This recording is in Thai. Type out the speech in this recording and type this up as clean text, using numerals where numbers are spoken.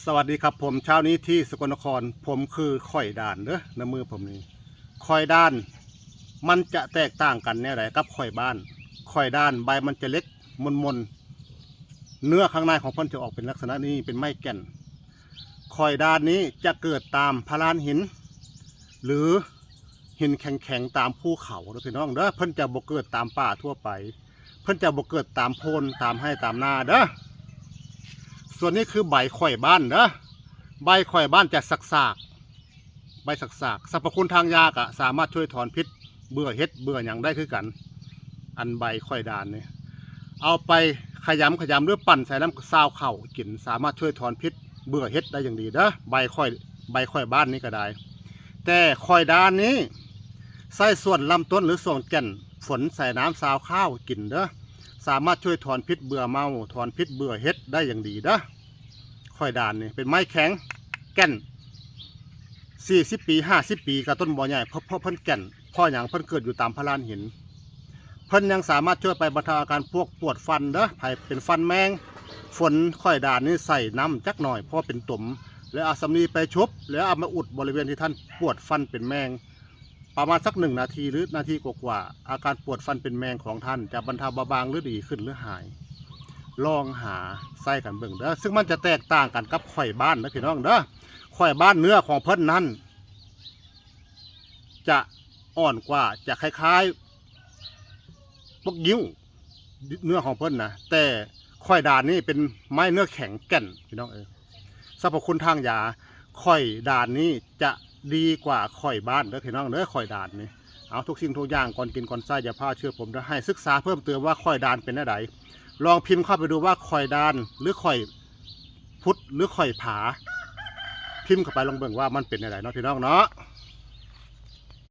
สวัสดีครับผมเช้านี้ที่สกลนครผมคือข่อยด่านเด้อในมือผมนี่ข่อยด่านมันจะแตกต่างกันแน่ไรกับข่อยบ้านข่อยด่านใบมันจะเล็กมนเนื้อข้างในของเพิ่นจะออกเป็นลักษณะนี้เป็นไม้แก่นข่อยด่านนี้จะเกิดตามพลานหินหรือหินแข็งๆตามภูเขาเด้อพี่น้องเด้อเพิ่นจะบ่เกิดตามป่าทั่วไปเพิ่นจะบ่เกิดตามโพนตามไร่ตามนาเด้อส่วนนี้คือใบข่อยบ้านเด้อใบข่อยบ้านจะสักใบสักสรรพคุณทางยากะสามารถช่วยถอนพิษเบื่อเห็ดเบื่ออย่างได้คือกันอันใบข่อยด่านเนี่ยเอาไปขยำหรือปั่นใส่น้ำซาวเข่ากินสามารถช่วยถอนพิษเบื่อเห็ดได้อย่างดีเด้อใบข่อยบ้านนี้ก็ได้แต่ข่อยด่านนี้ใส่ส่วนลำต้นหรือส่วนแก่นฝนใส่น้ำซาวข้าวกินเด้อสามารถช่วยถอนพิษเบื่อเมาถอนพิษเบื่อเห็ดได้อย่างดีเด้อข่อยด่านนี่เป็นไม้แข็งแก่น40 ปี50 ปีกับต้นบ่อใหญ่เพราะเพิ่นแก่นพ่ออย่างเพิ่นเกิดอยู่ตามพลานหินเพิ่นยังสามารถช่วยไปบรรเทาอาการพวกปวดฟันเด้อไผเป็นฟันแมงฝนข่อยด่านนี่ใส่น้ำจักหน่อยเพราะเป็นตุ่มแล้วเอาสำลีไปชุบแล้วเอามาอุดบริเวณที่ท่านปวดฟันเป็นแมงประมาณสัก1 นาทีหรือนาทีกว่าๆอาการปวดฟันเป็นแมงของท่านจะบรรเทาเบาบางหรือดีขึ้นหรือหายลองหาใส่กันเบิ่งเด้อซึ่งมันจะแตกต่างกันกับข่อยบ้านนะพี่น้องเด้อข่อยบ้านเนื้อของเพิ่นนั้นจะอ่อนกว่าจะคล้ายๆพวกยิ้วเนื้อของเพิ่นนะแต่ข่อยด่านนี่เป็นไม้เนื้อแข็งแก่นพี่น้องสรรพคุณทางยาข่อยด่านนี้จะดีกว่าข่อยบ้านเด้อพี่น้องเด้อข่อยด่านนี่เอาทุกสิ่งทุกอย่างก่อนกินก่อนใส่อย่าพลาดเชื่อผมจะให้ศึกษาเพิ่มเติมว่าข่อยด่านเป็นอะไรลองพิมพ์เข้าไปดูว่าข่อยด่านหรือข่อยพุทธหรือข่อยผาพิมพ์เข้าไปลองเบิ่งว่ามันเป็นอะไรเนาะพี่น้องเนาะ